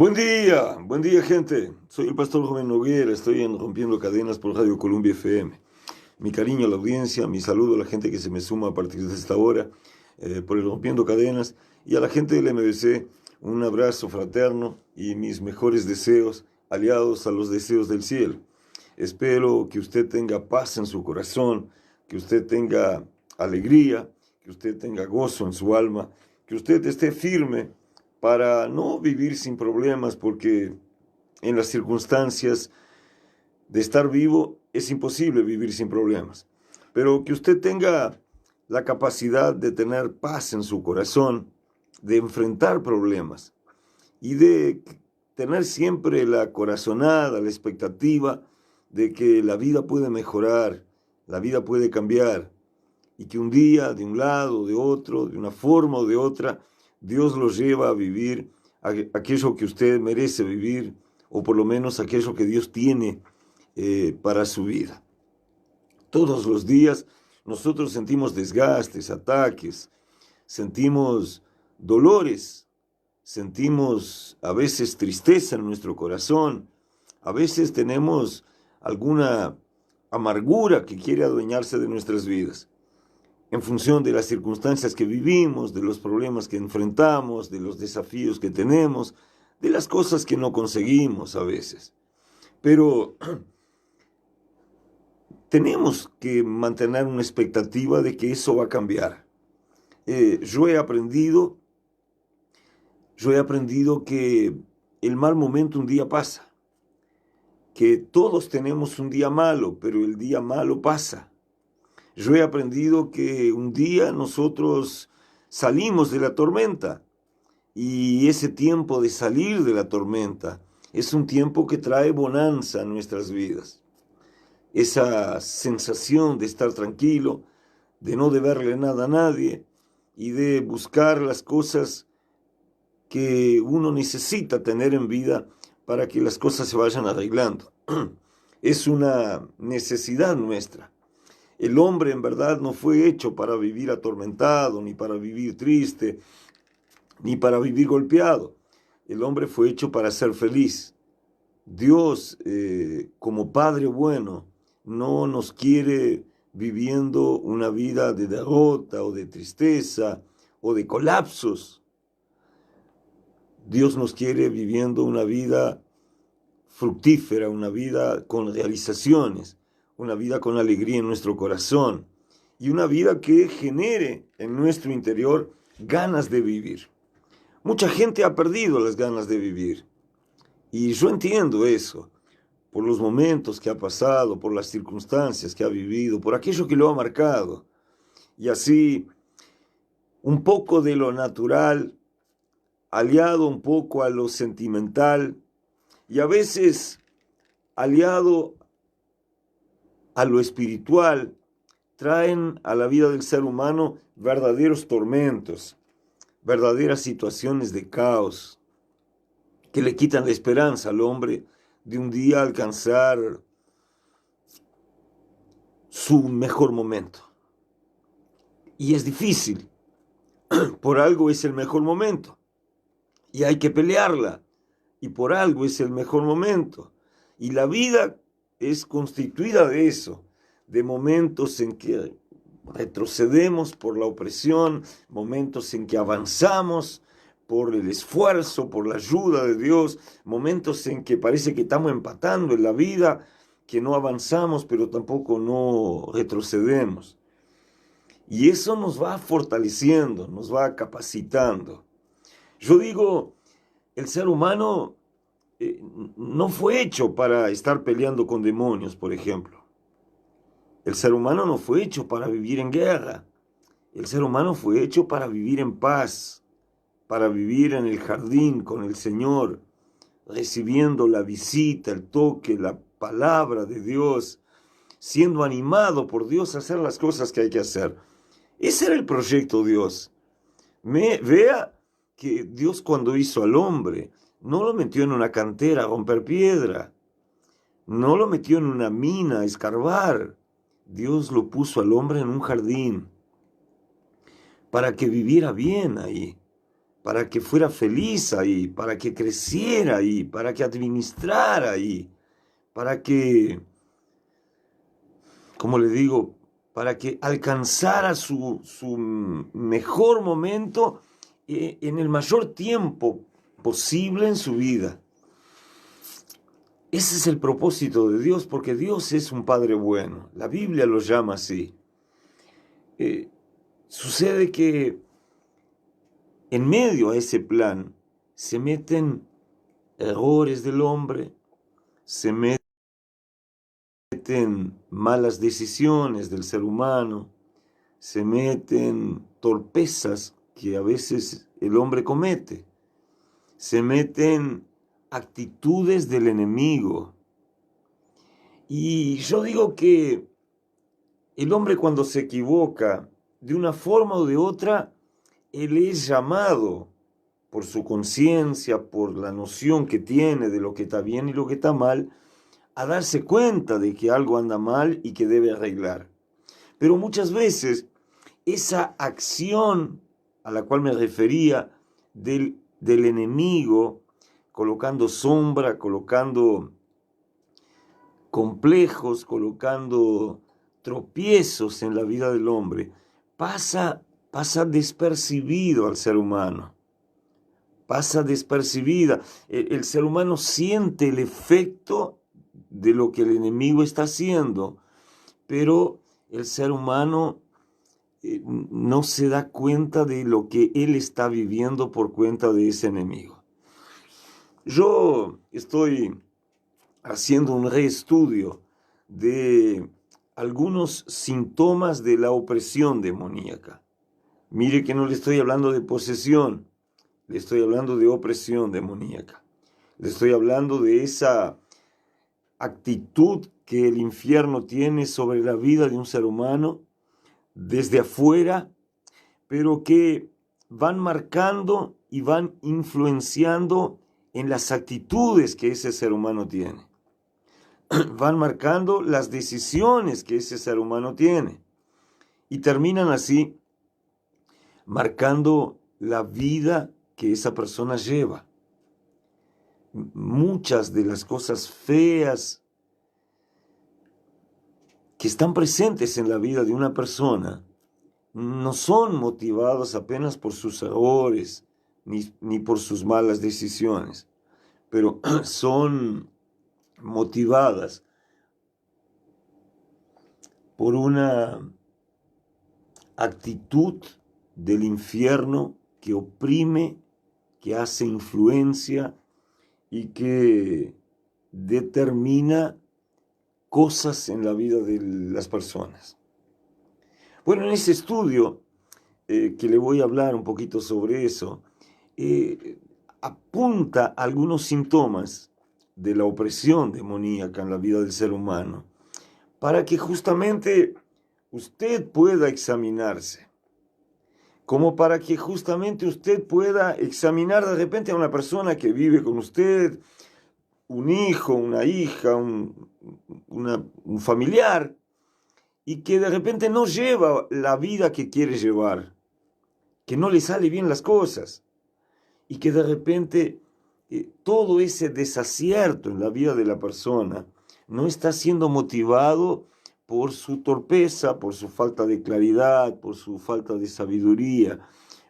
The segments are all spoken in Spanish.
Buen día gente. Soy el pastor Joven Noguera, estoy en Rompiendo Cadenas por Radio Columbia FM. Mi cariño a la audiencia, mi saludo a la gente que se me suma a partir de esta hora por el Rompiendo Cadenas y a la gente del MBC, un abrazo fraterno y mis mejores deseos aliados a los deseos del cielo. Espero que usted tenga paz en su corazón, que usted tenga alegría, que usted tenga gozo en su alma, que usted esté firme para no vivir sin problemas, porque en las circunstancias de estar vivo es imposible vivir sin problemas. Pero que usted tenga la capacidad de tener paz en su corazón, de enfrentar problemas y de tener siempre la corazonada, la expectativa de que la vida puede mejorar, la vida puede cambiar y que un día, de un lado, de otro, de una forma o de otra, Dios los lleva a vivir aquello que usted merece vivir, o por lo menos aquello que Dios tiene para su vida. Todos los días nosotros sentimos desgastes, ataques, sentimos dolores, sentimos a veces tristeza en nuestro corazón, a veces tenemos alguna amargura que quiere adueñarse de nuestras vidas. En función de las circunstancias que vivimos, de los problemas que enfrentamos, de los desafíos que tenemos, de las cosas que no conseguimos a veces. Pero tenemos que mantener una expectativa de que eso va a cambiar. Yo he aprendido que el mal momento un día pasa, que todos tenemos un día malo, pero el día malo pasa. Yo he aprendido que un día nosotros salimos de la tormenta y ese tiempo de salir de la tormenta es un tiempo que trae bonanza a nuestras vidas. Esa sensación de estar tranquilo, de no deberle nada a nadie y de buscar las cosas que uno necesita tener en vida para que las cosas se vayan arreglando. Es una necesidad nuestra. El hombre en verdad no fue hecho para vivir atormentado, ni para vivir triste, ni para vivir golpeado. El hombre fue hecho para ser feliz. Dios, como Padre bueno, no nos quiere viviendo una vida de derrota o de tristeza o de colapsos. Dios nos quiere viviendo una vida fructífera, una vida con realizaciones, una vida con alegría en nuestro corazón y una vida que genere en nuestro interior ganas de vivir. Mucha gente ha perdido las ganas de vivir y yo entiendo eso, por los momentos que ha pasado, por las circunstancias que ha vivido, por aquello que lo ha marcado. Y así, un poco de lo natural, aliado un poco a lo sentimental y a veces aliado a lo espiritual, traen a la vida del ser humano verdaderos tormentos, verdaderas situaciones de caos, que le quitan la esperanza al hombre de un día alcanzar su mejor momento. Y es difícil, por algo es el mejor momento, y hay que pelearla, y por algo es el mejor momento. Y la vida es constituida de eso, de momentos en que retrocedemos por la opresión, momentos en que avanzamos por el esfuerzo, por la ayuda de Dios, momentos en que parece que estamos empatando en la vida, que no avanzamos, pero tampoco no retrocedemos. Y eso nos va fortaleciendo, nos va capacitando. Yo digo, el ser humano no fue hecho para estar peleando con demonios, por ejemplo. El ser humano no fue hecho para vivir en guerra. El ser humano fue hecho para vivir en paz, para vivir en el jardín con el Señor, recibiendo la visita, el toque, la palabra de Dios, siendo animado por Dios a hacer las cosas que hay que hacer. Ese era el proyecto de Dios. Vea que Dios, cuando hizo al hombre, no lo metió en una cantera a romper piedra, no lo metió en una mina a escarbar. Dios lo puso al hombre en un jardín para que viviera bien ahí, para que fuera feliz ahí, para que creciera ahí, para que administrara ahí, para que, como le digo, para que alcanzara su mejor momento en el mayor tiempo posible en su vida. Ese es el propósito de Dios, porque Dios es un Padre bueno. La Biblia lo llama así. Sucede que en medio a ese plan se meten errores del hombre, se meten malas decisiones del ser humano, se meten torpezas que a veces el hombre comete, se meten actitudes del enemigo. Y yo digo que el hombre cuando se equivoca, de una forma o de otra, él es llamado por su conciencia, por la noción que tiene de lo que está bien y lo que está mal, a darse cuenta de que algo anda mal y que debe arreglar. Pero muchas veces esa acción a la cual me refería del enemigo, colocando sombra, colocando complejos, colocando tropiezos en la vida del hombre, pasa despercibido al ser humano. Pasa despercibida. El ser humano siente el efecto de lo que el enemigo está haciendo, pero el ser humano no se da cuenta de lo que él está viviendo por cuenta de ese enemigo. Yo estoy haciendo un reestudio de algunos síntomas de la opresión demoníaca. Mire que no le estoy hablando de posesión, le estoy hablando de opresión demoníaca. Le estoy hablando de esa actitud que el infierno tiene sobre la vida de un ser humano desde afuera, pero que van marcando y van influenciando en las actitudes que ese ser humano tiene. Van marcando las decisiones que ese ser humano tiene. Y terminan así marcando la vida que esa persona lleva. Muchas de las cosas feas que están presentes en la vida de una persona no son motivadas apenas por sus errores ni por sus malas decisiones, pero son motivadas por una actitud del infierno que oprime, que hace influencia y que determina cosas en la vida de las personas. Bueno, en ese estudio que le voy a hablar un poquito sobre eso, apunta algunos síntomas de la opresión demoníaca en la vida del ser humano, para que justamente usted pueda examinarse, como para que justamente usted pueda examinar de repente a una persona que vive con usted, un hijo, una hija, un familiar, y que de repente no lleva la vida que quiere llevar, que no le sale bien las cosas, y que de repente todo ese desacierto en la vida de la persona no está siendo motivado por su torpeza, por su falta de claridad, por su falta de sabiduría,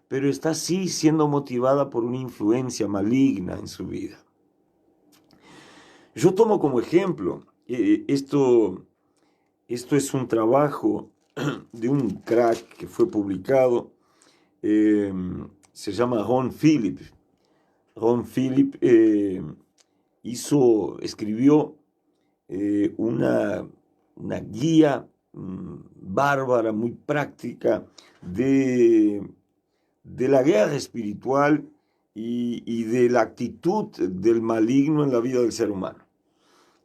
pero está sí siendo motivada por una influencia maligna en su vida. Yo tomo como ejemplo, esto es un trabajo de un crack que fue publicado, se llama Ron Philip. Ron Philip escribió una guía bárbara, muy práctica de la guerra espiritual y de la actitud del maligno en la vida del ser humano,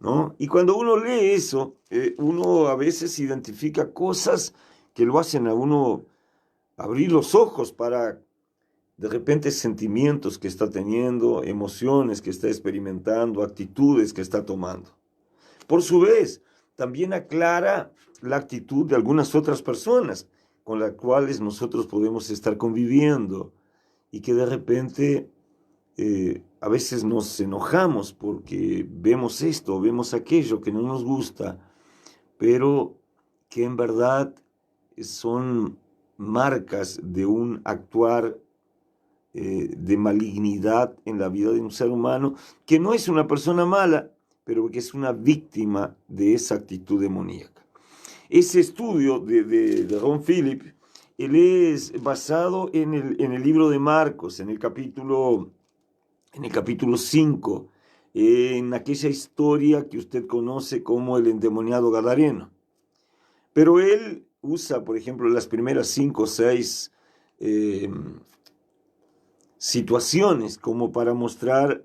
¿no? Y cuando uno lee eso, uno a veces identifica cosas que lo hacen a uno abrir los ojos para de repente sentimientos que está teniendo, emociones que está experimentando, actitudes que está tomando. Por su vez, también aclara la actitud de algunas otras personas con las cuales nosotros podemos estar conviviendo y que de repente a veces nos enojamos porque vemos esto, vemos aquello que no nos gusta, pero que en verdad son marcas de un actuar de malignidad en la vida de un ser humano, que no es una persona mala, pero que es una víctima de esa actitud demoníaca. Ese estudio de Ron Philip, él es basado en el libro de Marcos, en el capítulo 5, en aquella historia que usted conoce como el endemoniado gadareno. Pero él usa, por ejemplo, las primeras 5 o 6 situaciones como para mostrar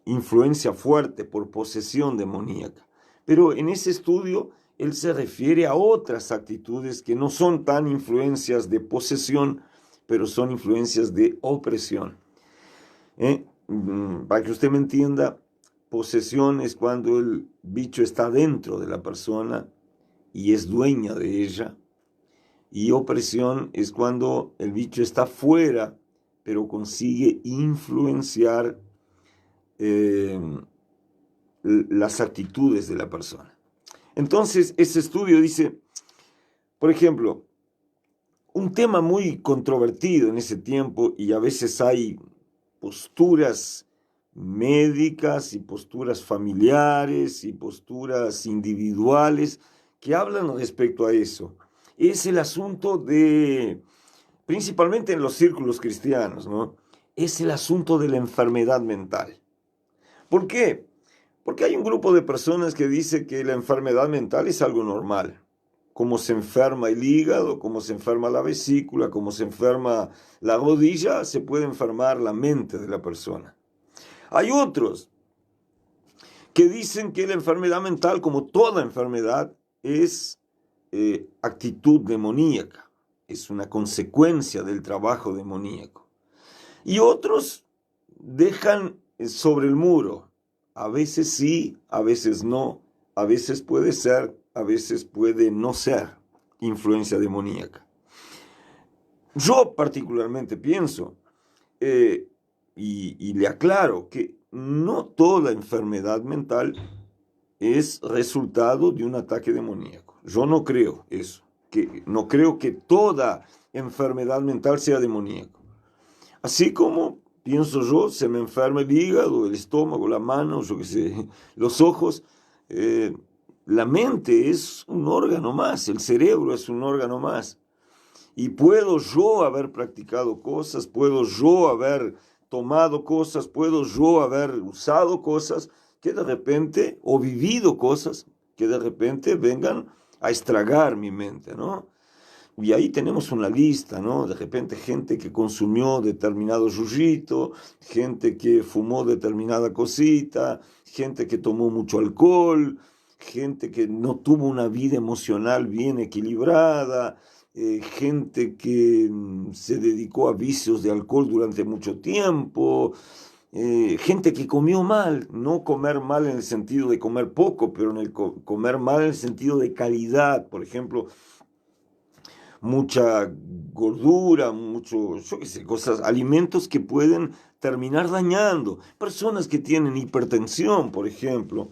influencia fuerte por posesión demoníaca. Pero en ese estudio él se refiere a otras actitudes que no son tan influencias de posesión, pero son influencias de opresión. Para que usted me entienda, posesión es cuando el bicho está dentro de la persona y es dueña de ella. Y opresión es cuando el bicho está fuera, pero consigue influenciar las actitudes de la persona. Entonces, ese estudio dice, por ejemplo, un tema muy controvertido en ese tiempo, y a veces hay posturas médicas y posturas familiares y posturas individuales que hablan respecto a eso. Es el asunto de, principalmente en los círculos cristianos, ¿no? Es el asunto de la enfermedad mental. ¿Por qué? Porque hay un grupo de personas que dice que la enfermedad mental es algo normal. Como se enferma el hígado, como se enferma la vesícula, como se enferma la rodilla, se puede enfermar la mente de la persona. Hay otros que dicen que la enfermedad mental, como toda enfermedad, es actitud demoníaca, es una consecuencia del trabajo demoníaco. Y otros dejan sobre el muro, a veces sí, a veces no, a veces puede ser, a veces puede no ser influencia demoníaca. Yo particularmente pienso, y le aclaro, que no toda enfermedad mental es resultado de un ataque demoníaco. Yo no creo eso, no creo que toda enfermedad mental sea demoníaco. Así como, pienso yo, se me enferma el hígado, el estómago, la mano, yo qué sé, los ojos, la mente es un órgano más, el cerebro es un órgano más. Y puedo yo haber practicado cosas, puedo yo haber tomado cosas, puedo yo haber usado cosas que de repente, o vivido cosas que de repente vengan a estragar mi mente, ¿no? Y ahí tenemos una lista, ¿no? De repente gente que consumió determinado yuyito, gente que fumó determinada cosita, gente que tomó mucho alcohol, gente que no tuvo una vida emocional bien equilibrada, gente que se dedicó a vicios de alcohol durante mucho tiempo, gente que comió mal, no comer mal en el sentido de comer poco, pero en el comer mal en el sentido de calidad, por ejemplo, mucha gordura, mucho, yo qué sé, cosas, alimentos que pueden terminar dañando. Personas que tienen hipertensión, por ejemplo,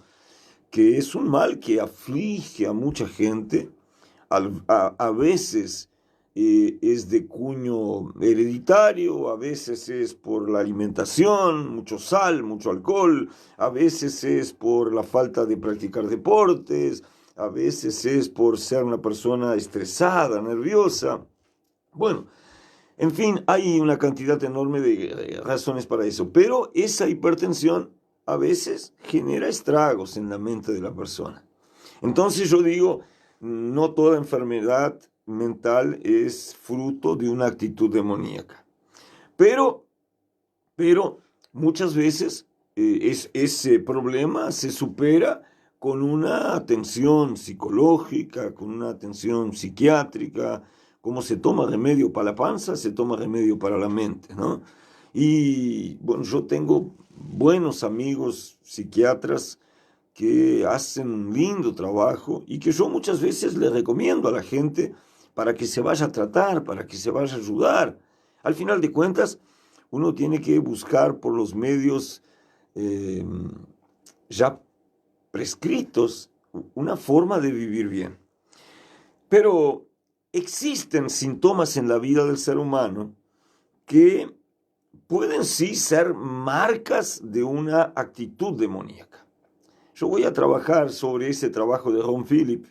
que es un mal que aflige a mucha gente, a veces es de cuño hereditario, a veces es por la alimentación, mucho sal, mucho alcohol, a veces es por la falta de practicar deportes, a veces es por ser una persona estresada, nerviosa. Bueno, en fin, hay una cantidad enorme de razones para eso, pero esa hipertensión a veces genera estragos en la mente de la persona. Entonces yo digo, no toda enfermedad mental es fruto de una actitud demoníaca. Pero muchas veces ese problema se supera con una atención psicológica, con una atención psiquiátrica. Como se toma remedio para la panza, se toma remedio para la mente, ¿no? Y bueno, yo tengo buenos amigos psiquiatras que hacen un lindo trabajo y que yo muchas veces le recomiendo a la gente para que se vaya a tratar, para que se vaya a ayudar. Al final de cuentas, uno tiene que buscar por los medios ya prescritos una forma de vivir bien. Pero existen síntomas en la vida del ser humano que pueden sí ser marcas de una actitud demoníaca. Yo voy a trabajar sobre ese trabajo de Ron Philip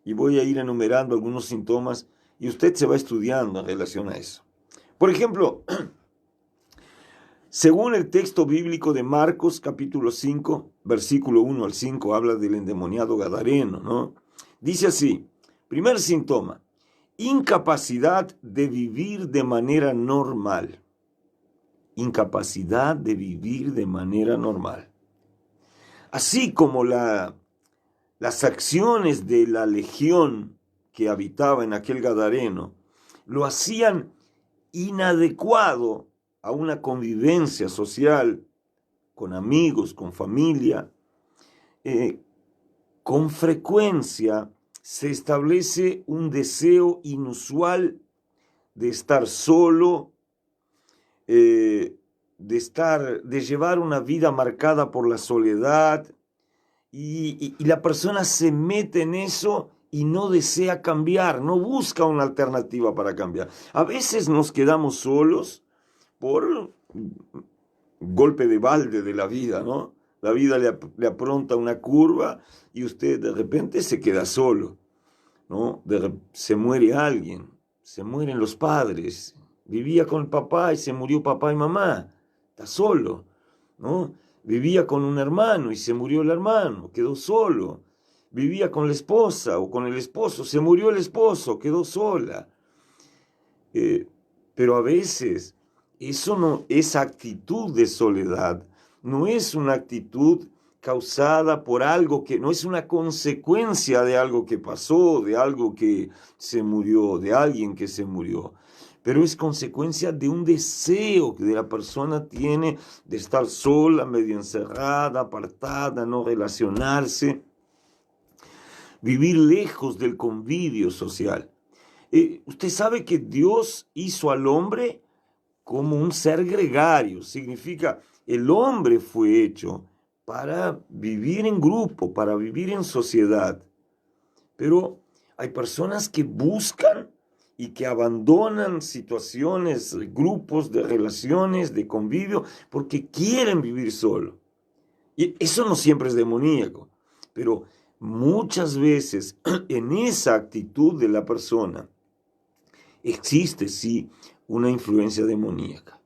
y voy a ir enumerando algunos síntomas y usted se va estudiando en relación a eso. Por ejemplo, según el texto bíblico de Marcos capítulo 5, versículo 1 al 5, habla del endemoniado gadareno, ¿no? Dice así, primer síntoma, incapacidad de vivir de manera normal. Incapacidad de vivir de manera normal. Así como las acciones de la legión que habitaba en aquel gadareno lo hacían inadecuado a una convivencia social con amigos, con familia, con frecuencia se establece un deseo inusual de estar solo, de llevar una vida marcada por la soledad, y la persona se mete en eso y no desea cambiar, no busca una alternativa para cambiar. A veces nos quedamos solos por golpe de balde de la vida, ¿no? La vida le apronta una curva y usted de repente se queda solo, ¿no? Se muere alguien, se mueren los padres, vivía con el papá y se murió papá y mamá, está solo, ¿no? Vivía con un hermano y se murió el hermano, quedó solo. Vivía con la esposa o con el esposo, se murió el esposo, quedó sola. Pero a veces esa actitud de soledad no es una actitud causada por algo que no es una consecuencia de algo que pasó, de algo que se murió, de alguien que se murió, pero es consecuencia de un deseo que la persona tiene de estar sola, medio encerrada, apartada, no relacionarse, vivir lejos del convivio social. Usted sabe que Dios hizo al hombre como un ser gregario, significa el hombre fue hecho para vivir en grupo, para vivir en sociedad. Pero hay personas que buscan y que abandonan situaciones, grupos de relaciones, de convivio, porque quieren vivir solo. Y eso no siempre es demoníaco, pero muchas veces en esa actitud de la persona existe, sí, una influencia demoníaca.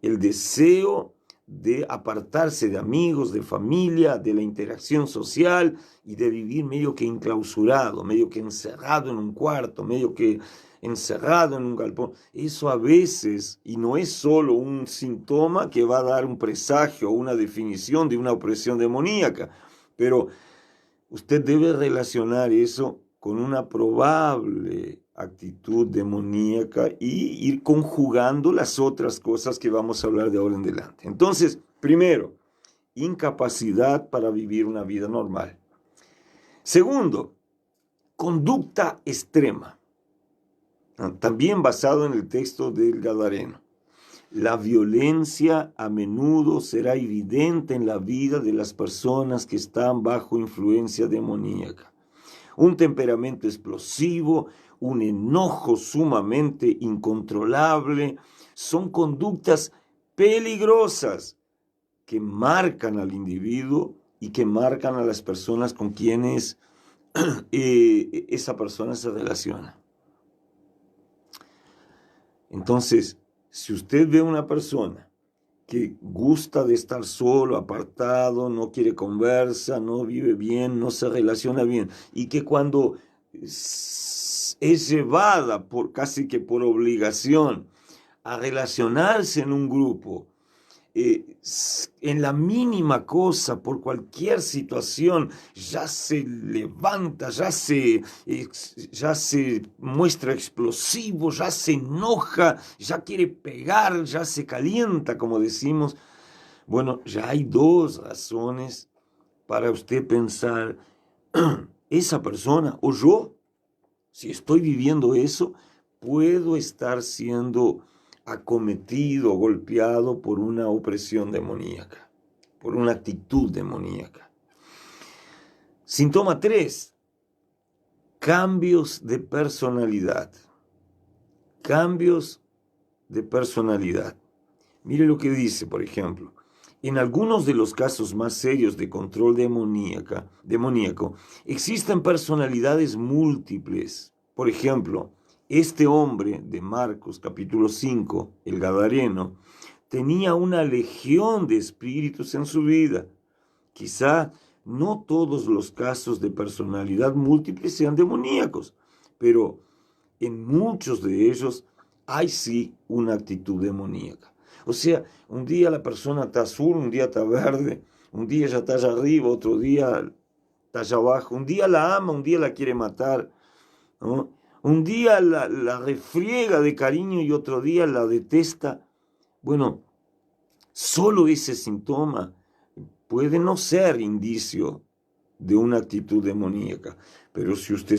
El deseo de apartarse de amigos, de familia, de la interacción social y de vivir medio que enclausurado, medio que encerrado en un cuarto, medio que encerrado en un galpón. Eso a veces, y no es solo un síntoma que va a dar un presagio o una definición de una opresión demoníaca, pero usted debe relacionar eso con una probable actitud demoníaca y ir conjugando las otras cosas que vamos a hablar de ahora en adelante. Entonces, primero, incapacidad para vivir una vida normal. Segundo, conducta extrema, también basado en el texto del Gadareno. La violencia a menudo será evidente en la vida de las personas que están bajo influencia demoníaca. Un temperamento explosivo, un enojo sumamente incontrolable, son conductas peligrosas que marcan al individuo y que marcan a las personas con quienes esa persona se relaciona. Entonces, si usted ve a una persona que gusta de estar solo, apartado, no quiere conversa, no vive bien, no se relaciona bien, y que cuando es llevada casi que por obligación a relacionarse en un grupo, en la mínima cosa, por cualquier situación, ya se levanta, ya se muestra explosivo, ya se enoja, ya quiere pegar, ya se calienta, como decimos. Bueno, ya hay dos razones para usted pensar, esa persona o yo, si estoy viviendo eso, puedo estar siendo acometido, golpeado por una opresión demoníaca, por una actitud demoníaca. Síntoma 3, cambios de personalidad. Cambios de personalidad. Mire lo que dice, por ejemplo. En algunos de los casos más serios de control demoníaco, existen personalidades múltiples. Por ejemplo, este hombre de Marcos capítulo 5, el Gadareno, tenía una legión de espíritus en su vida. Quizá no todos los casos de personalidad múltiple sean demoníacos, pero en muchos de ellos hay sí una actitud demoníaca. O sea, un día la persona está azul, un día está verde, un día ya está allá arriba, otro día está allá abajo, un día la ama, un día la quiere matar, ¿no? Un día la refriega de cariño y otro día la detesta. Bueno, solo ese síntoma puede no ser indicio de una actitud demoníaca, pero si usted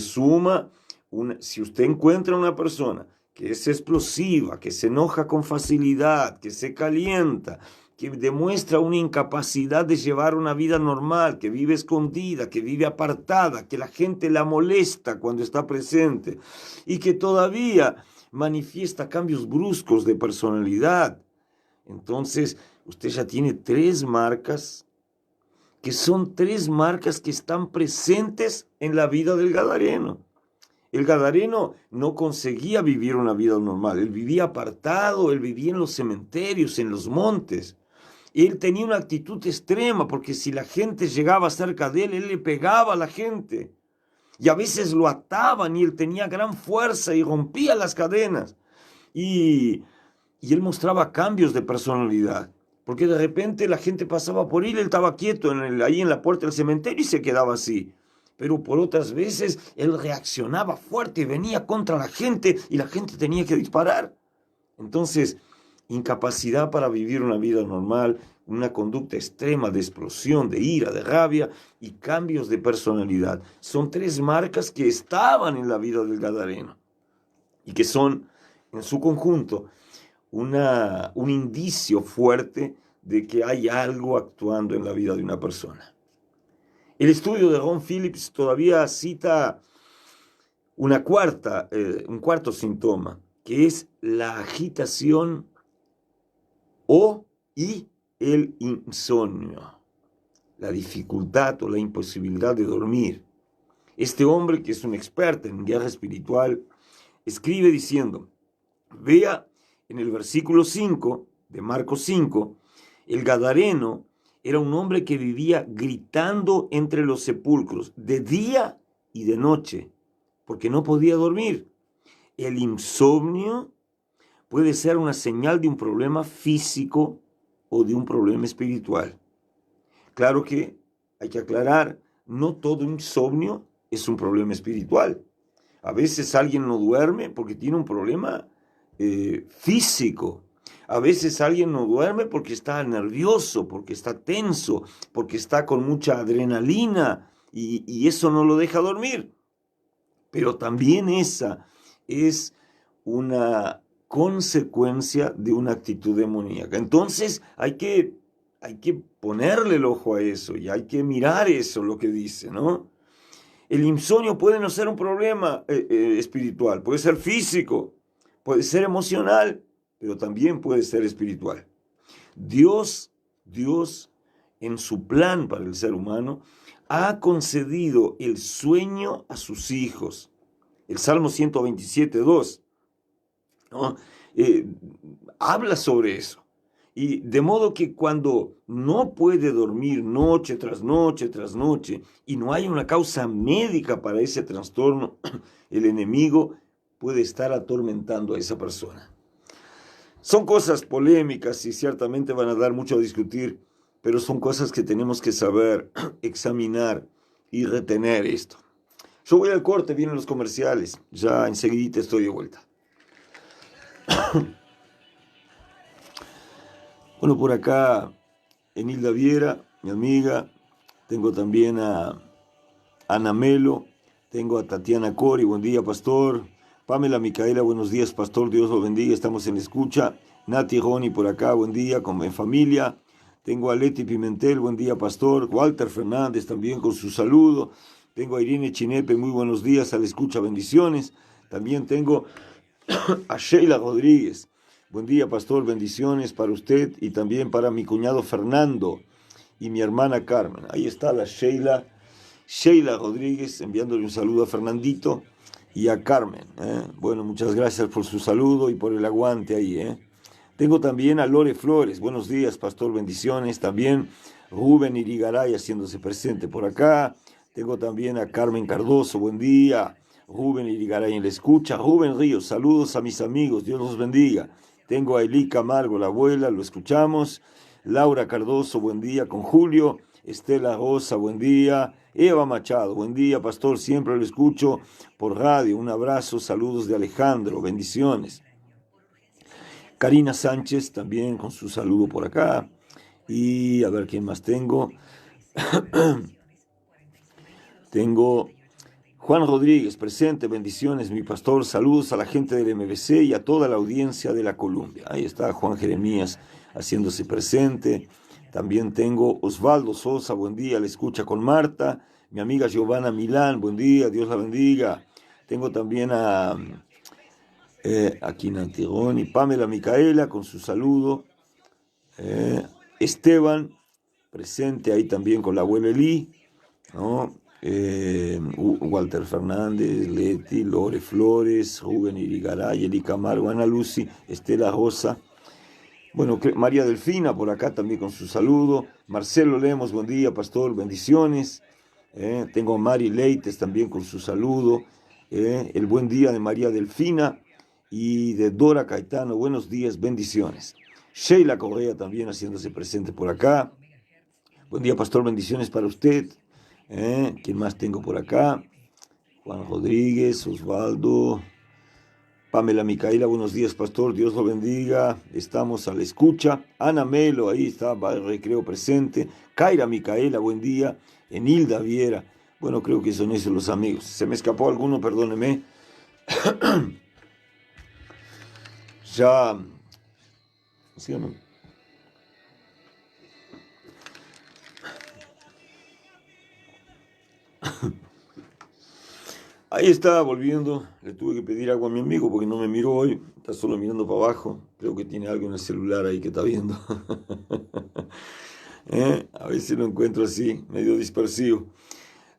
si usted encuentra una persona que es explosiva, que se enoja con facilidad, que se calienta, que demuestra una incapacidad de llevar una vida normal, que vive escondida, que vive apartada, que la gente la molesta cuando está presente y que todavía manifiesta cambios bruscos de personalidad, entonces usted ya tiene 3 marcas que son 3 marcas que están presentes en la vida del Gadareno. El Gadareno no conseguía vivir una vida normal, él vivía apartado, él vivía en los cementerios, en los montes. Él tenía una actitud extrema porque si la gente llegaba cerca de él le pegaba a la gente. Y a veces lo ataban y él tenía gran fuerza y rompía las cadenas. Y él mostraba cambios de personalidad. Porque de repente la gente pasaba por él estaba quieto ahí en la puerta del cementerio y se quedaba así. Pero por otras veces él reaccionaba fuerte, venía contra la gente y la gente tenía que disparar. Entonces, incapacidad para vivir una vida normal, una conducta extrema de explosión, de ira, de rabia y cambios de personalidad. Son 3 marcas que estaban en la vida del Gadareno y que son, en su conjunto, un indicio fuerte de que hay algo actuando en la vida de una persona. El estudio de Ron Phillips todavía cita un cuarto síntoma, que es la agitación y el insomnio, la dificultad o la imposibilidad de dormir. Este hombre, que es un experto en guerra espiritual, escribe diciendo, vea en el versículo 5 de Marcos 5, el Gadareno era un hombre que vivía gritando entre los sepulcros de día y de noche, porque no podía dormir. El insomnio puede ser una señal de un problema físico o de un problema espiritual. Claro que hay que aclarar, no todo insomnio es un problema espiritual. A veces alguien no duerme porque tiene un problema físico. A veces alguien no duerme porque está nervioso, porque está tenso, porque está con mucha adrenalina y eso no lo deja dormir. Pero también esa es una consecuencia de una actitud demoníaca. Entonces hay que ponerle el ojo a eso y hay que mirar eso, lo que dice, ¿no? El insomnio puede no ser un problema espiritual, puede ser físico, puede ser emocional, pero también puede ser espiritual. Dios, en su plan para el ser humano, ha concedido el sueño a sus hijos. El Salmo 127:2, ¿no? Habla sobre eso. Y de modo que cuando no puede dormir noche tras noche tras noche y no hay una causa médica para ese trastorno, el enemigo puede estar atormentando a esa persona. Son cosas polémicas y ciertamente van a dar mucho a discutir, pero son cosas que tenemos que saber, examinar y retener esto. Yo voy al corte, vienen los comerciales, ya enseguida estoy de vuelta. Bueno, por acá, Enilda Viera, mi amiga, tengo también a Ana Melo, tengo a Tatiana Cori, buen día, pastor. Pamela Micaela, buenos días, pastor, Dios lo bendiga, estamos en la escucha. Nati Roni por acá, buen día, como en familia. Tengo a Leti Pimentel, buen día, pastor. Walter Fernández también con su saludo. Tengo a Irene Chinepe, muy buenos días, a la escucha, bendiciones. También tengo a Sheila Rodríguez. Buen día, pastor, bendiciones para usted y también para mi cuñado Fernando y mi hermana Carmen. Ahí está la Sheila Rodríguez, enviándole un saludo a Fernandito y a Carmen. Bueno, muchas gracias por su saludo y por el aguante ahí. Tengo también a Lore Flores. Buenos días, pastor, bendiciones. También Rubén Irigaray haciéndose presente por acá. Tengo también a Carmen Cardoso. Buen día. Rubén Irigaray en la escucha. Rubén Ríos, saludos a mis amigos. Dios los bendiga. Tengo a Eli Camargo, la abuela, lo escuchamos. Laura Cardoso, buen día con Julio. Estela Rosa, buen día. Eva Machado, buen día, pastor. Siempre lo escucho por radio. Un abrazo, saludos de Alejandro. Bendiciones. Karina Sánchez también con su saludo por acá. Y a ver quién más tengo. Tengo Juan Rodríguez presente, bendiciones, mi pastor. Saludos a la gente del MBC y a toda la audiencia de la Columbia. Ahí está Juan Jeremías haciéndose presente. También tengo Osvaldo Sosa, buen día, le escucha con Marta. Mi amiga Giovanna Milán, buen día, Dios la bendiga. Tengo también a aquí en Antigón y Pamela Micaela con su saludo. Esteban, presente ahí también con la abuela Eli, ¿no? Walter Fernández, Leti, Lore Flores, Rubén Irigaray, Eli Camargo, Ana Lucy, Estela Rosa. Bueno, María Delfina por acá también con su saludo. Marcelo Lemos, buen día, pastor, bendiciones. Tengo a Mari Leites también con su saludo. El buen día de María Delfina y de Dora Caetano, buenos días, bendiciones. Sheila Correa también haciéndose presente por acá. Buen día, pastor, bendiciones para usted. ¿Quién más tengo por acá? Juan Rodríguez, Osvaldo, Pamela Micaela, buenos días, pastor, Dios lo bendiga. Estamos a la escucha. Ana Melo, ahí está, Recreo presente. Kaira Micaela, buen día. Enilda Viera, bueno, creo que son esos los amigos. Se me escapó alguno, perdóneme. Ya, ¿sí o no? Ahí está volviendo, le tuve que pedir agua a mi amigo porque no me miró hoy, está solo mirando para abajo, creo que tiene algo en el celular ahí que está viendo. A ver si lo encuentro así, medio dispersivo.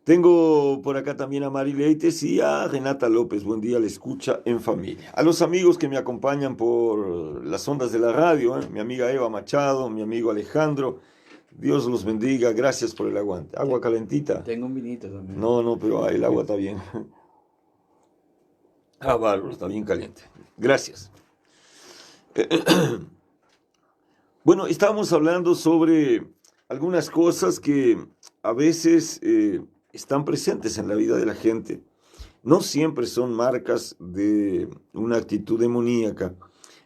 Tengo por acá también a Mari Leites y a Renata López. Buen día, le escucha en familia. A los amigos que me acompañan por las ondas de la radio, mi amiga Eva Machado, mi amigo Alejandro. Dios los bendiga, gracias por el aguante. ¿Agua calentita? Tengo un vinito también. No, pero el agua está bien. Bárbaro, está bien caliente. Gracias. Bueno, estábamos hablando sobre algunas cosas que a veces están presentes en la vida de la gente. No siempre son marcas de una actitud demoníaca,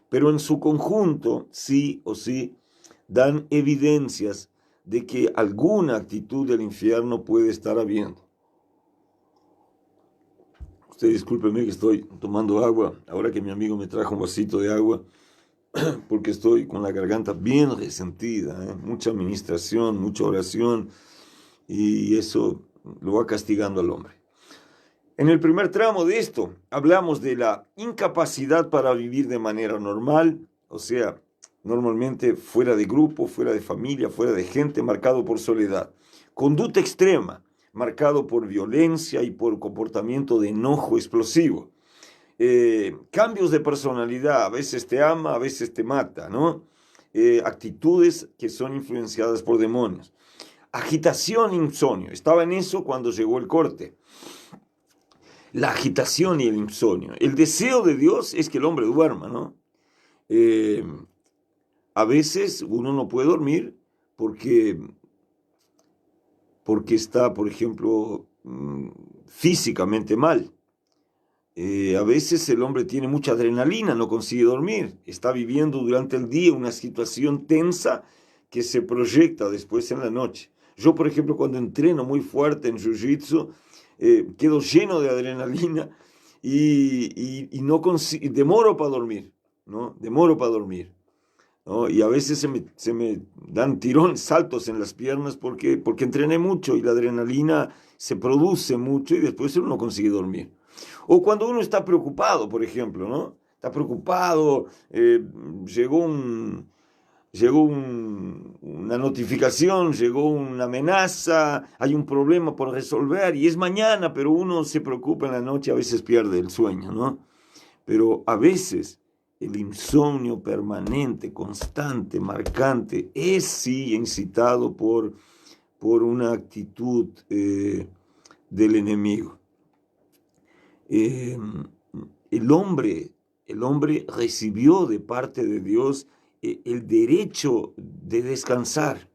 pero en su conjunto, sí o sí, dan evidencias de que alguna actitud del infierno puede estar habiendo. Usted discúlpeme que estoy tomando agua, ahora que mi amigo me trajo un vasito de agua, porque estoy con la garganta bien resentida, mucha administración, mucha oración, y eso lo va castigando al hombre. En el primer tramo de esto, hablamos de la incapacidad para vivir de manera normal, o sea, normalmente fuera de grupo, fuera de familia, fuera de gente, marcado por soledad. Conducta extrema, marcado por violencia y por comportamiento de enojo explosivo. Cambios de personalidad, a veces te ama, a veces te mata, ¿no? Actitudes que son influenciadas por demonios. Agitación, insomnio. Estaba en eso cuando llegó el corte. La agitación y el insomnio. El deseo de Dios es que el hombre duerma, ¿no? A veces uno no puede dormir porque está, por ejemplo, físicamente mal. A veces el hombre tiene mucha adrenalina, no consigue dormir, está viviendo durante el día una situación tensa que se proyecta después en la noche. Yo, por ejemplo, cuando entreno muy fuerte en Jiu-Jitsu, quedo lleno de adrenalina y no demoro para dormir, ¿no? Demoro para dormir, ¿no? Y a veces se me dan saltos en las piernas porque entrené mucho y la adrenalina se produce mucho y después uno no consigue dormir. O cuando uno está preocupado, por ejemplo, ¿no? Está preocupado, una notificación, llegó una amenaza, hay un problema por resolver y es mañana, pero uno se preocupa en la noche, a veces pierde el sueño, ¿no? Pero a veces el insomnio permanente, constante, marcante, es sí incitado por una actitud del enemigo. Eh, el hombre recibió de parte de Dios el derecho de descansar,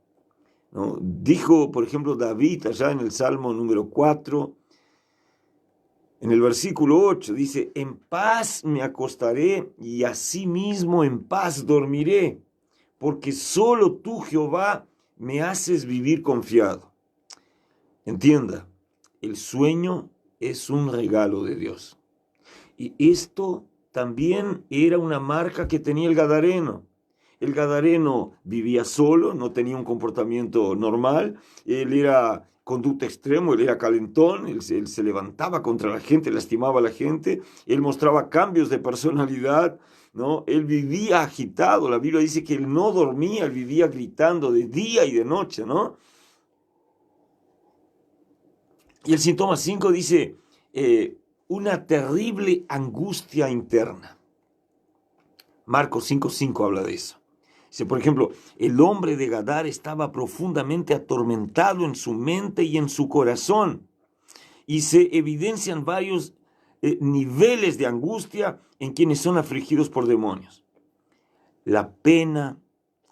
¿no? Dijo, por ejemplo, David allá en el Salmo número 4, en el versículo 8, dice, en paz me acostaré y asimismo en paz dormiré, porque solo tú, Jehová, me haces vivir confiado. Entienda, el sueño es un regalo de Dios. Y esto también era una marca que tenía el gadareno. El gadareno vivía solo, no tenía un comportamiento normal, él era conducta extremo, él era calentón, él se levantaba contra la gente, lastimaba a la gente, él mostraba cambios de personalidad, ¿no? Él vivía agitado, la Biblia dice que él no dormía, él vivía gritando de día y de noche, ¿no? Y el síntoma 5 dice, una terrible angustia interna. Marcos 5:5 habla de eso. Dice, por ejemplo, el hombre de Gadar estaba profundamente atormentado en su mente y en su corazón. Y se evidencian varios niveles de angustia en quienes son afligidos por demonios. La pena,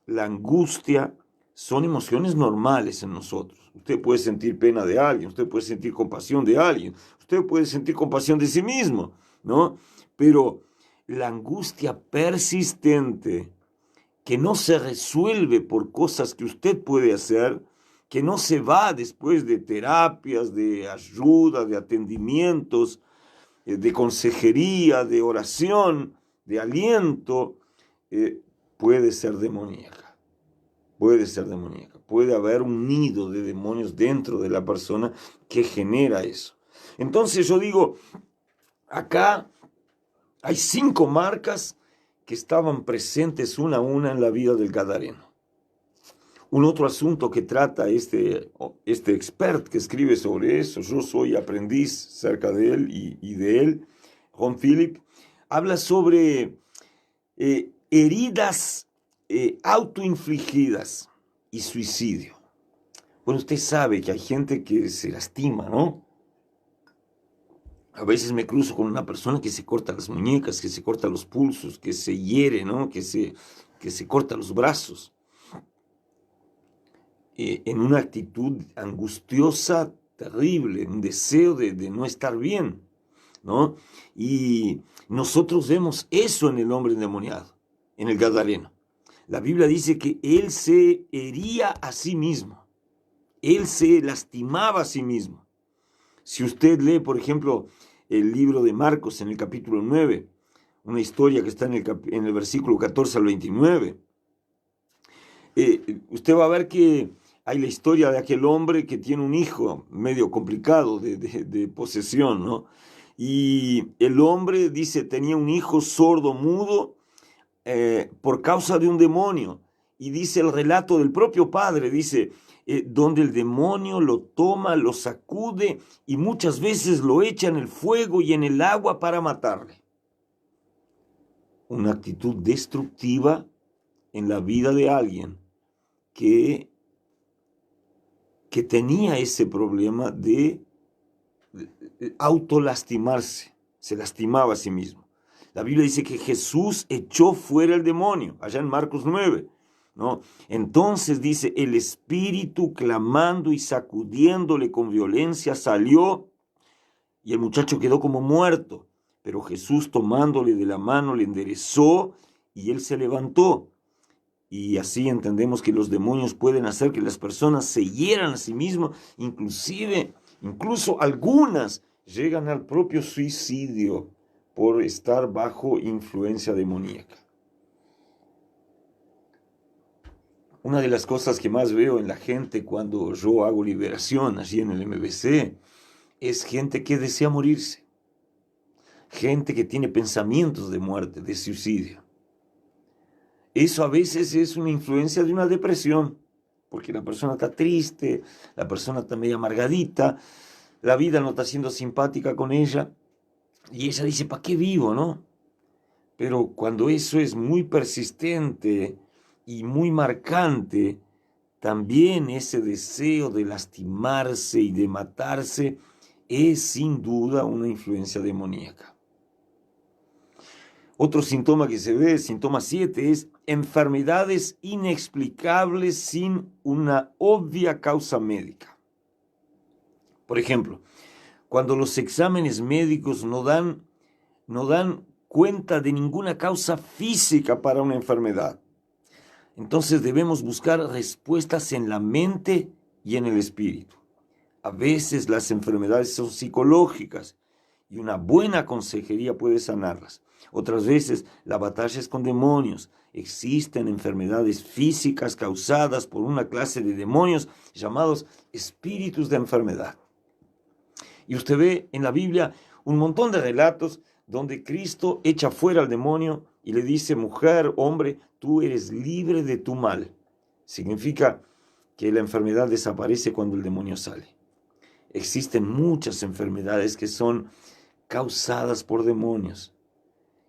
la angustia, son emociones normales en nosotros. Usted puede sentir pena de alguien, usted puede sentir compasión de alguien, usted puede sentir compasión de sí mismo, ¿no? Pero la angustia persistente, que no se resuelve por cosas que usted puede hacer, que no se va después de terapias, de ayuda, de atendimientos, de consejería, de oración, de aliento, puede ser demoníaca. Puede ser demoníaca. Puede haber un nido de demonios dentro de la persona que genera eso. Entonces yo digo, acá hay 5 marcas que estaban presentes una a una en la vida del gadareno. Un otro asunto que trata este expert que escribe sobre eso, yo soy aprendiz cerca de él y de él, Ron Philip, habla sobre heridas autoinfligidas y suicidio. Bueno, usted sabe que hay gente que se lastima, ¿no? A veces me cruzo con una persona que se corta las muñecas, que se corta los pulsos, que se hiere, ¿no? Que se corta los brazos. En una actitud angustiosa, terrible, un deseo de no estar bien, ¿no? Y nosotros vemos eso en el hombre endemoniado, en el gadareno. La Biblia dice que él se hería a sí mismo, él se lastimaba a sí mismo. Si usted lee, por ejemplo, el libro de Marcos en el capítulo 9, una historia que está en el versículo 14 al 29, usted va a ver que hay la historia de aquel hombre que tiene un hijo medio complicado de posesión, ¿no? Y el hombre, dice, tenía un hijo sordo, mudo, por causa de un demonio. Y dice el relato del propio padre, dice, donde el demonio lo toma, lo sacude y muchas veces lo echa en el fuego y en el agua para matarle. Una actitud destructiva en la vida de alguien que tenía ese problema de autolastimarse, se lastimaba a sí mismo. La Biblia dice que Jesús echó fuera el demonio, allá en Marcos 9, ¿no? Entonces dice, el espíritu clamando y sacudiéndole con violencia salió y el muchacho quedó como muerto, pero Jesús tomándole de la mano le enderezó y él se levantó. Y así entendemos que los demonios pueden hacer que las personas se hieran a sí mismas, incluso algunas llegan al propio suicidio por estar bajo influencia demoníaca. Una de las cosas que más veo en la gente cuando yo hago liberación allí en el MBC es gente que desea morirse, gente que tiene pensamientos de muerte, de suicidio. Eso a veces es una influencia de una depresión, porque la persona está triste, la persona está medio amargadita, la vida no está siendo simpática con ella, y ella dice, ¿para qué vivo, no? Pero cuando eso es muy persistente y muy marcante, también ese deseo de lastimarse y de matarse es sin duda una influencia demoníaca. Otro síntoma que se ve, síntoma 7, es enfermedades inexplicables sin una obvia causa médica. Por ejemplo, cuando los exámenes médicos no dan cuenta de ninguna causa física para una enfermedad. Entonces debemos buscar respuestas en la mente y en el espíritu. A veces las enfermedades son psicológicas y una buena consejería puede sanarlas. Otras veces la batalla es con demonios. Existen enfermedades físicas causadas por una clase de demonios llamados espíritus de enfermedad. Y usted ve en la Biblia un montón de relatos donde Cristo echa fuera al demonio y le dice, mujer, hombre, tú eres libre de tu mal. Significa que la enfermedad desaparece cuando el demonio sale. Existen muchas enfermedades que son causadas por demonios.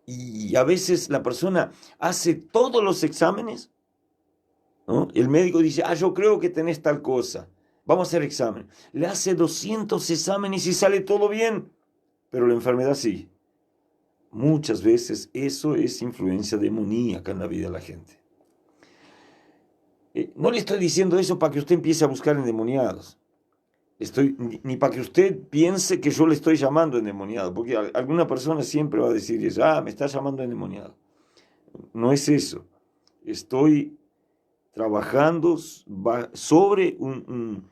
Y a veces la persona hace todos los exámenes, ¿no? El médico dice, yo creo que tenés tal cosa. Vamos a hacer examen. Le hace 200 exámenes y sale todo bien, pero la enfermedad sigue. Muchas veces eso es influencia demoníaca en la vida de la gente. No le estoy diciendo eso para que usted empiece a buscar endemoniados. Ni para que usted piense que yo le estoy llamando endemoniado, porque alguna persona siempre va a decir eso, me está llamando endemoniado. No es eso. Estoy trabajando sobre un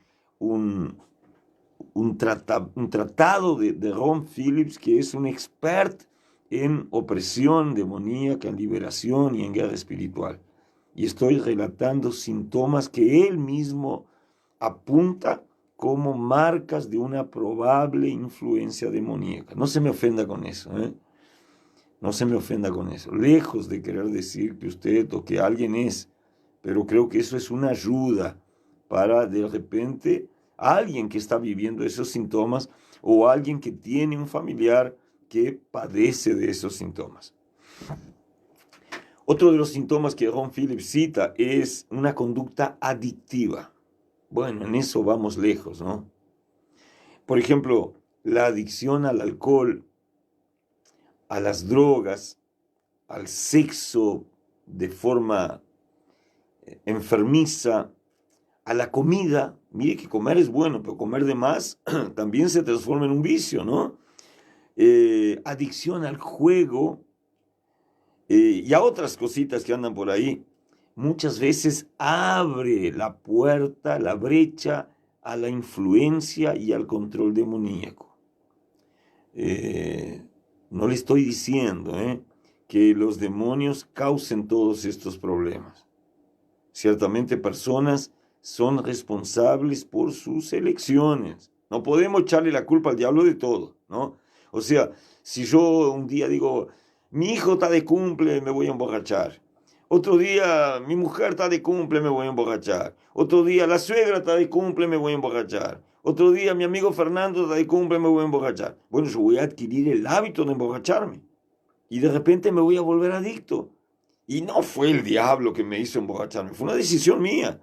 tratado de Ron Phillips, que es un experto en opresión demoníaca, en liberación y en guerra espiritual. Y estoy relatando síntomas que él mismo apunta como marcas de una probable influencia demoníaca. No se me ofenda con eso, No se me ofenda con eso. Lejos de querer decir que usted o que alguien es, pero creo que eso es una ayuda para de repente alguien que está viviendo esos síntomas o alguien que tiene un familiar que padece de esos síntomas. Otro de los síntomas que Ron Phillips cita es una conducta adictiva. Bueno, en eso vamos lejos, ¿no? Por ejemplo, la adicción al alcohol, a las drogas, al sexo de forma enfermiza, a la comida. Mire que comer es bueno, pero comer de más también se transforma en un vicio, ¿no? Adicción al juego y a otras cositas que andan por ahí. Muchas veces abre la puerta, la brecha a la influencia y al control demoníaco. No le estoy diciendo que los demonios causen todos estos problemas. Ciertamente personas son responsables por sus elecciones. No podemos echarle la culpa al diablo de todo, ¿no? O sea, si yo un día digo, mi hijo está de cumple, me voy a emborrachar. Otro día, mi mujer está de cumple, me voy a emborrachar. Otro día, la suegra está de cumple, me voy a emborrachar. Otro día, mi amigo Fernando está de cumple, me voy a emborrachar. Bueno, yo voy a adquirir el hábito de emborracharme. Y de repente me voy a volver adicto. Y no fue el diablo que me hizo emborracharme, fue una decisión mía.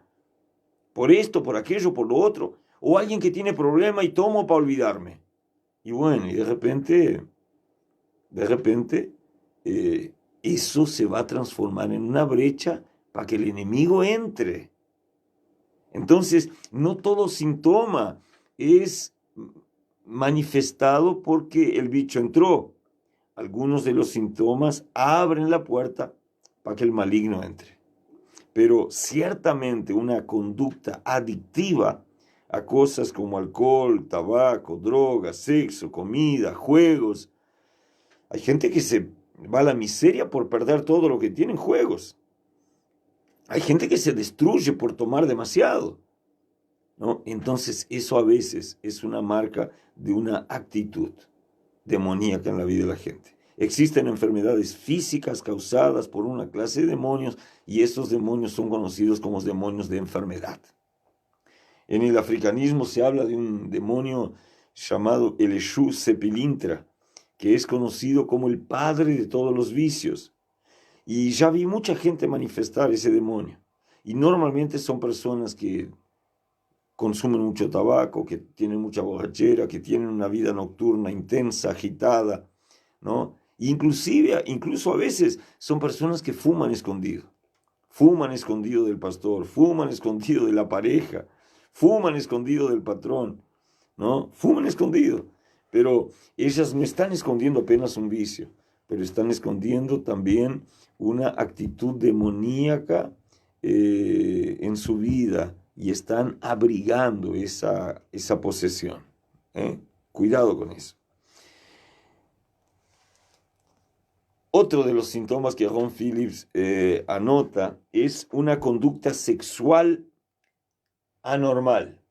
Por esto, por aquello, por lo otro. O alguien que tiene problema y tomo para olvidarme. Y bueno, y de repente, eso se va a transformar en una brecha para que el enemigo entre. Entonces, no todo síntoma es manifestado porque el bicho entró. Algunos de los síntomas abren la puerta para que el maligno entre. Pero ciertamente una conducta adictiva a cosas como alcohol, tabaco, drogas, sexo, comida, juegos. Hay gente que se va a la miseria por perder todo lo que tiene en juegos. Hay gente que se destruye por tomar demasiado, ¿no? Entonces eso a veces es una marca de una actitud demoníaca en la vida de la gente. Existen enfermedades físicas causadas por una clase de demonios y estos demonios son conocidos como demonios de enfermedad. En el africanismo se habla de un demonio llamado el Eshu Sepilintra, que es conocido como el padre de todos los vicios. Y ya vi mucha gente manifestar ese demonio. Y normalmente son personas que consumen mucho tabaco, que tienen mucha borrachera, que tienen una vida nocturna intensa, agitada, ¿no? Incluso a veces son personas que fuman escondido del pastor, fuman escondido de la pareja, fuman escondido del patrón, ¿no? Fuman escondido, pero ellas no están escondiendo apenas un vicio, pero están escondiendo también una actitud demoníaca en su vida y están abrigando esa posesión. Cuidado con eso. Otro de los síntomas que Ron Phillips anota es una conducta sexual anormal.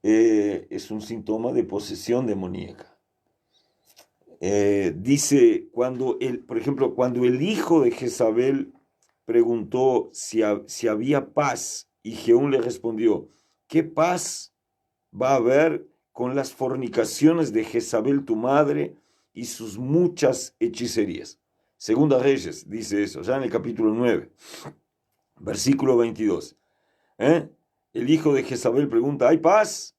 Es un síntoma de posesión demoníaca. Dice, por ejemplo, cuando el hijo de Jezabel preguntó si había paz y Jehú le respondió, ¿qué paz va a haber con las fornicaciones de Jezabel tu madre y sus muchas hechicerías? Segunda Reyes dice eso, ya en el capítulo 9, versículo 22. El hijo de Jezabel pregunta, ¿hay paz?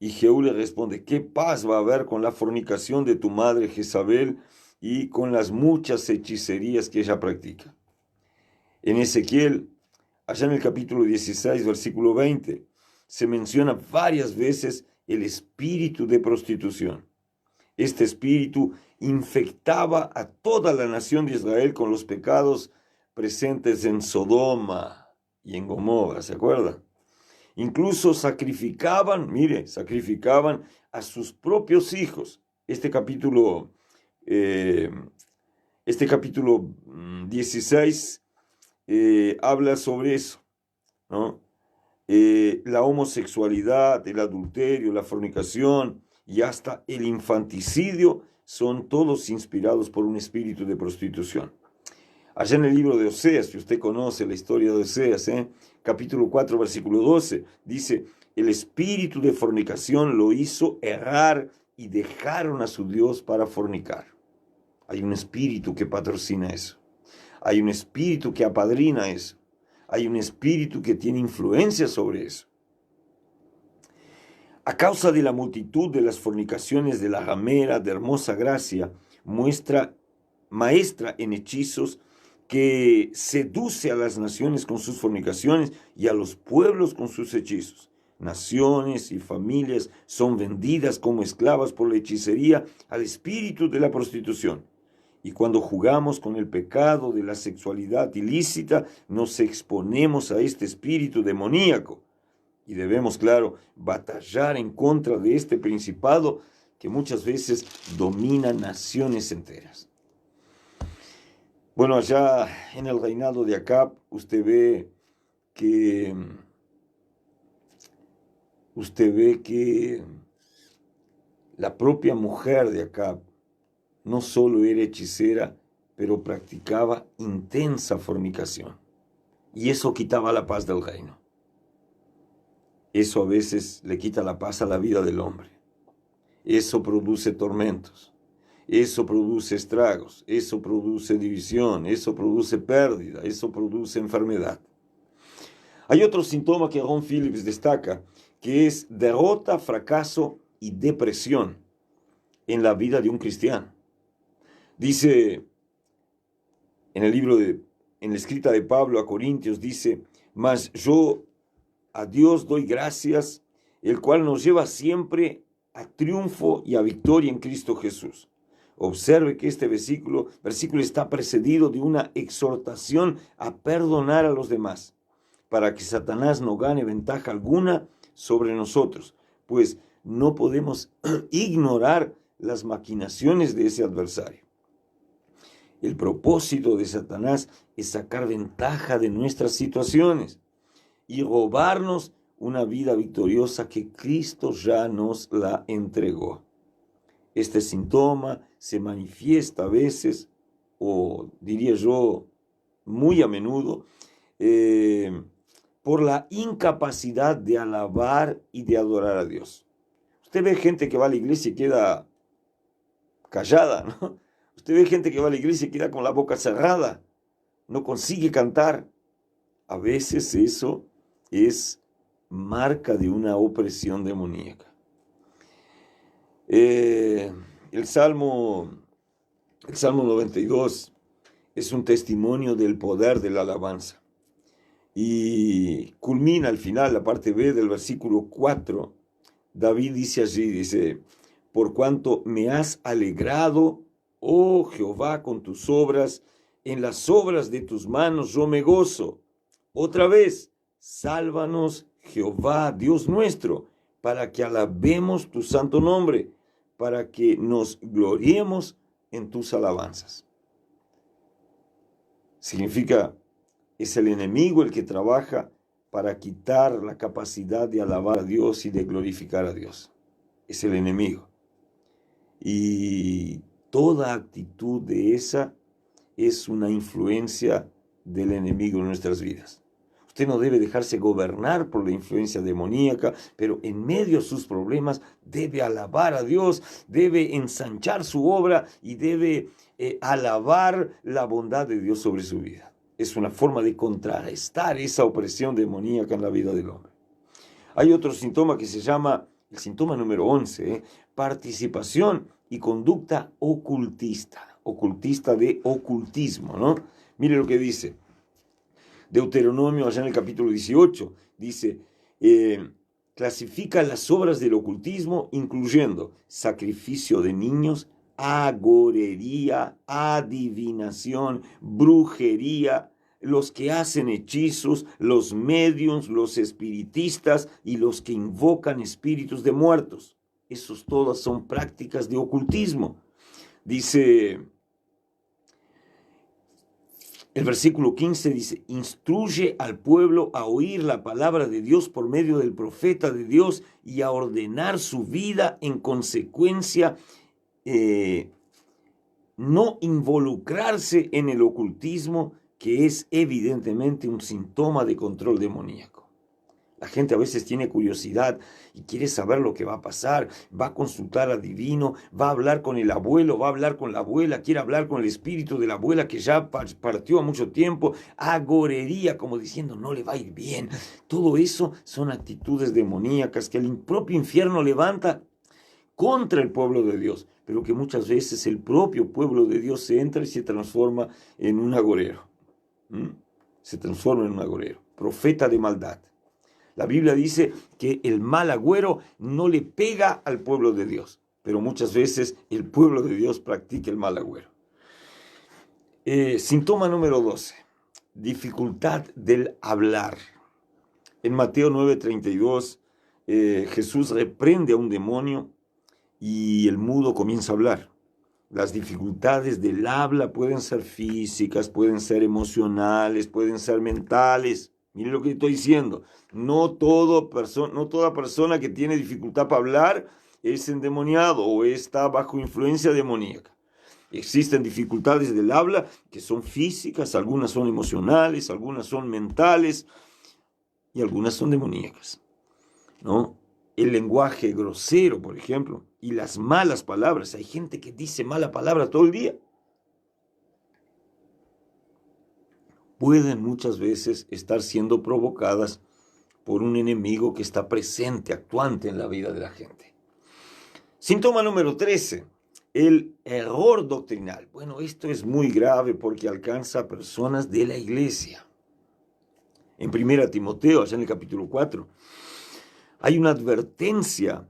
Y Jehú le responde, ¿qué paz va a haber con la fornicación de tu madre Jezabel y con las muchas hechicerías que ella practica? En Ezequiel, allá en el capítulo 16, versículo 20, se menciona varias veces el espíritu de prostitución. Este espíritu infectaba a toda la nación de Israel con los pecados presentes en Sodoma y en Gomorra, ¿se acuerdan? Incluso sacrificaban a sus propios hijos. Este capítulo 16 habla sobre eso, ¿no? La homosexualidad, el adulterio, la fornicación y hasta el infanticidio son todos inspirados por un espíritu de prostitución. Allá en el libro de Oseas, si usted conoce la historia de Oseas, capítulo 4, versículo 12, dice, el espíritu de fornicación lo hizo errar y dejaron a su Dios para fornicar. Hay un espíritu que patrocina eso. Hay un espíritu que apadrina eso. Hay un espíritu que tiene influencia sobre eso. A causa de la multitud de las fornicaciones de la ramera de hermosa gracia, maestra en hechizos, que seduce a las naciones con sus fornicaciones y a los pueblos con sus hechizos. Naciones y familias son vendidas como esclavas por la hechicería al espíritu de la prostitución. Y cuando jugamos con el pecado de la sexualidad ilícita, nos exponemos a este espíritu demoníaco. Y debemos, claro, batallar en contra de este principado que muchas veces domina naciones enteras. Bueno, allá en el reinado de Acab, usted ve que la propia mujer de Acab no solo era hechicera, pero practicaba intensa fornicación. Y eso quitaba la paz del reino. Eso a veces le quita la paz a la vida del hombre. Eso produce tormentos. Eso produce estragos. Eso produce división. Eso produce pérdida. Eso produce enfermedad. Hay otro síntoma que Ron Phillips destaca, que es derrota, fracaso y depresión en la vida de un cristiano. Dice en la escrita de Pablo a Corintios, dice, mas yo a Dios doy gracias, el cual nos lleva siempre a triunfo y a victoria en Cristo Jesús. Observe que este versículo está precedido de una exhortación a perdonar a los demás, para que Satanás no gane ventaja alguna sobre nosotros, pues no podemos ignorar las maquinaciones de ese adversario. El propósito de Satanás es sacar ventaja de nuestras situaciones y robarnos una vida victoriosa que Cristo ya nos la entregó. Este síntoma se manifiesta a veces, o diría yo, muy a menudo, por la incapacidad de alabar y de adorar a Dios. Usted ve gente que va a la iglesia y queda callada, ¿no? Usted ve gente que va a la iglesia y queda con la boca cerrada, no consigue cantar. A veces eso es marca de una opresión demoníaca. El Salmo 92 es un testimonio del poder de la alabanza. Y culmina al final, la parte B del versículo 4, David dice allí, dice, por cuanto me has alegrado, oh Jehová, con tus obras, en las obras de tus manos yo me gozo. Otra vez, sálvanos, Jehová, Dios nuestro, para que alabemos tu santo nombre, para que nos gloriemos en tus alabanzas. Significa, es el enemigo el que trabaja para quitar la capacidad de alabar a Dios y de glorificar a Dios. Es el enemigo. Y toda actitud de esa es una influencia del enemigo en nuestras vidas. Usted no debe dejarse gobernar por la influencia demoníaca, pero en medio de sus problemas debe alabar a Dios, debe ensanchar su obra y debe alabar la bondad de Dios sobre su vida. Es una forma de contrarrestar esa opresión demoníaca en la vida del hombre. Hay otro síntoma que se llama, el síntoma número 11, participación y conducta ocultista, ocultista de ocultismo, ¿no? Mire lo que dice Deuteronomio, allá en el capítulo 18, dice, clasifica las obras del ocultismo, incluyendo sacrificio de niños, agorería, adivinación, brujería, los que hacen hechizos, los médiums, los espiritistas y los que invocan espíritus de muertos. Esos todas son prácticas de ocultismo. Dice, el versículo 15 dice, instruye al pueblo a oír la palabra de Dios por medio del profeta de Dios y a ordenar su vida en consecuencia, no involucrarse en el ocultismo, que es evidentemente un síntoma de control demoníaco. La gente a veces tiene curiosidad y quiere saber lo que va a pasar, va a consultar al divino, va a hablar con el abuelo, va a hablar con la abuela, quiere hablar con el espíritu de la abuela que ya partió a mucho tiempo, agorería, como diciendo no le va a ir bien. Todo eso son actitudes demoníacas que el propio infierno levanta contra el pueblo de Dios, pero que muchas veces el propio pueblo de Dios se entra y se transforma en un agorero. Se transforma en un agorero, profeta de maldad. La Biblia dice que el mal agüero no le pega al pueblo de Dios, pero muchas veces el pueblo de Dios practica el mal agüero. Síntoma número 12, dificultad del hablar. En Mateo 9:32, Jesús reprende a un demonio y el mudo comienza a hablar. Las dificultades del habla pueden ser físicas, pueden ser emocionales, pueden ser mentales. Mire lo que estoy diciendo. No toda persona que tiene dificultad para hablar es endemoniado o está bajo influencia demoníaca. Existen dificultades del habla que son físicas, algunas son emocionales, algunas son mentales y algunas son demoníacas, ¿no? El lenguaje grosero, por ejemplo, y las malas palabras. Hay gente que dice mala palabra todo el día. Pueden muchas veces estar siendo provocadas por un enemigo que está presente, actuante en la vida de la gente. Síntoma número 13, el error doctrinal. Bueno, esto es muy grave porque alcanza a personas de la iglesia. En 1 Timoteo, allá en el capítulo 4, hay una advertencia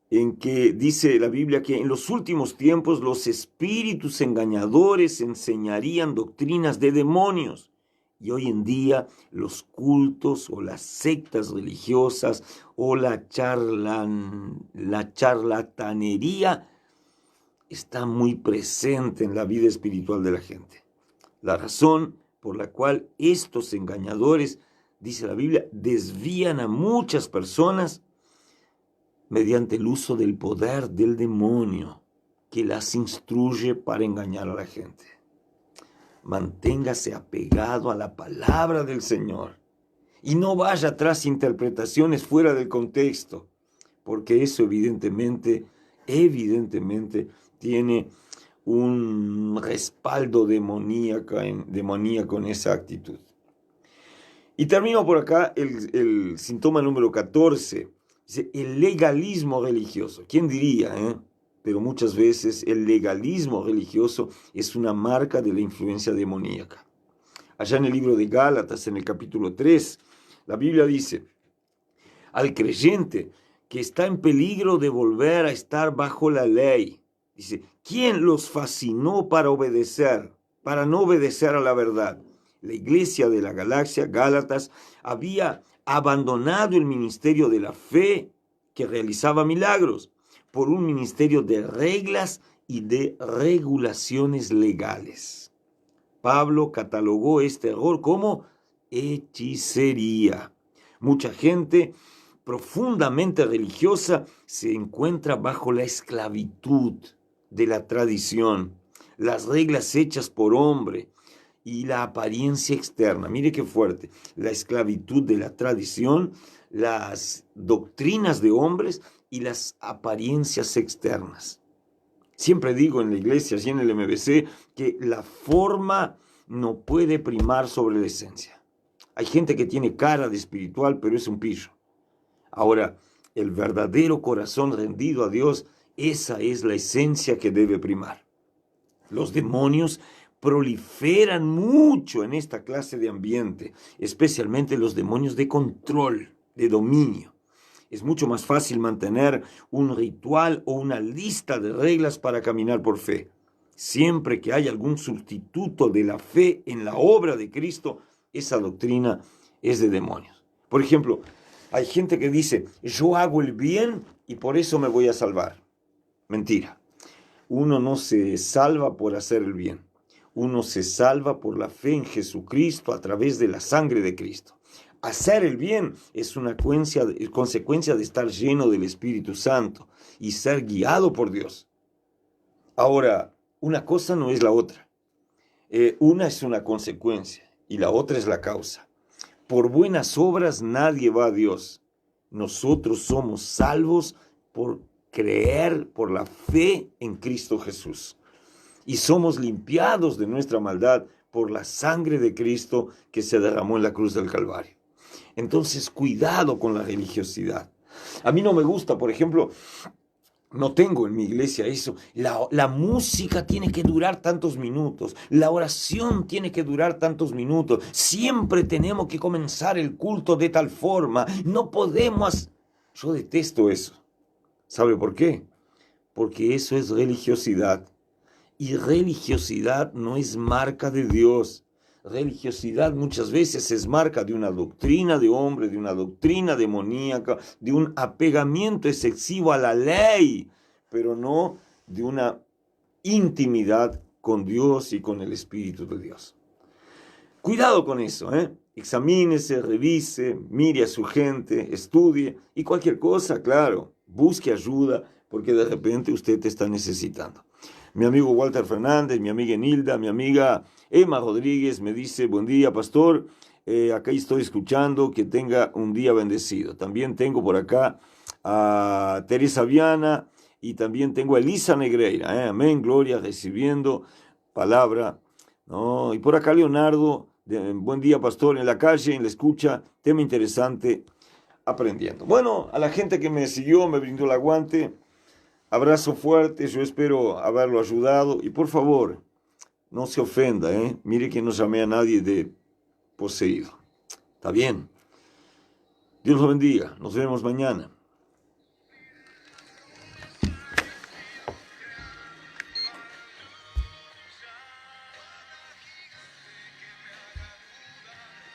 en que dice la Biblia que en los últimos tiempos los espíritus engañadores enseñarían doctrinas de demonios Y hoy en día los cultos o las sectas religiosas o la charlatanería está muy presente en la vida espiritual de la gente. La razón por la cual estos engañadores, dice la Biblia, desvían a muchas personas mediante el uso del poder del demonio que las instruye para engañar a la gente. Manténgase apegado a la palabra del Señor y no vaya tras interpretaciones fuera del contexto, porque eso evidentemente tiene un respaldo demoníaco en esa actitud. Y termino por acá el síntoma número 14. Dice, el legalismo religioso. ¿Quién diría, Pero muchas veces el legalismo religioso es una marca de la influencia demoníaca. Allá en el libro de Gálatas, en el capítulo 3, la Biblia dice, al creyente que está en peligro de volver a estar bajo la ley, dice, ¿quién los fascinó para no obedecer a la verdad? La iglesia de la galaxia, Gálatas, había abandonado el ministerio de la fe que realizaba milagros por un ministerio de reglas y de regulaciones legales. Pablo catalogó este error como hechicería. Mucha gente profundamente religiosa se encuentra bajo la esclavitud de la tradición, las reglas hechas por hombre y la apariencia externa. Mire qué fuerte, la esclavitud de la tradición, las doctrinas de hombres y las apariencias externas. Siempre digo en la iglesia, así en el MBC, que la forma no puede primar sobre la esencia. Hay gente que tiene cara de espiritual, pero es un pillo. Ahora, el verdadero corazón rendido a Dios, esa es la esencia que debe primar. Los demonios proliferan mucho en esta clase de ambiente, especialmente los demonios de control, de dominio. Es mucho más fácil mantener un ritual o una lista de reglas para caminar por fe. Siempre que hay algún sustituto de la fe en la obra de Cristo, esa doctrina es de demonios. Por ejemplo, hay gente que dice, yo hago el bien y por eso me voy a salvar. Mentira. Uno no se salva por hacer el bien. Uno se salva por la fe en Jesucristo a través de la sangre de Cristo. Hacer el bien es una consecuencia de estar lleno del Espíritu Santo y ser guiado por Dios. Ahora, una cosa no es la otra. Una es una consecuencia y la otra es la causa. Por buenas obras nadie va a Dios. Nosotros somos salvos por creer, por la fe en Cristo Jesús. Y somos limpiados de nuestra maldad por la sangre de Cristo que se derramó en la cruz del Calvario. Entonces, cuidado con la religiosidad. A mí no me gusta, por ejemplo, no tengo en mi iglesia eso. La música tiene que durar tantos minutos. La oración tiene que durar tantos minutos. Siempre tenemos que comenzar el culto de tal forma. No podemos. Yo detesto eso. ¿Sabe por qué? Porque eso es religiosidad. Y religiosidad no es marca de Dios. Religiosidad muchas veces es marca de una doctrina de hombre, de una doctrina demoníaca, de un apegamiento excesivo a la ley, pero no de una intimidad con Dios y con el Espíritu de Dios. Cuidado con eso, Examínese, revise, mire a su gente, estudie y cualquier cosa, claro, busque ayuda porque de repente usted te está necesitando. Mi amigo Walter Fernández, mi amiga Nilda, mi amiga Emma Rodríguez me dice, buen día, pastor, acá estoy escuchando, que tenga un día bendecido. También tengo por acá a Teresa Viana y también tengo a Elisa Negreira, amén, gloria, recibiendo palabra, ¿no? Y por acá Leonardo, buen día, pastor, en la calle, en la escucha, tema interesante, aprendiendo. Bueno, a la gente que me siguió, me brindó el aguante, abrazo fuerte, yo espero haberlo ayudado y por favor, no se ofenda, mire que no llamé a nadie de poseído. ¿Está bien? Dios lo bendiga, nos vemos mañana.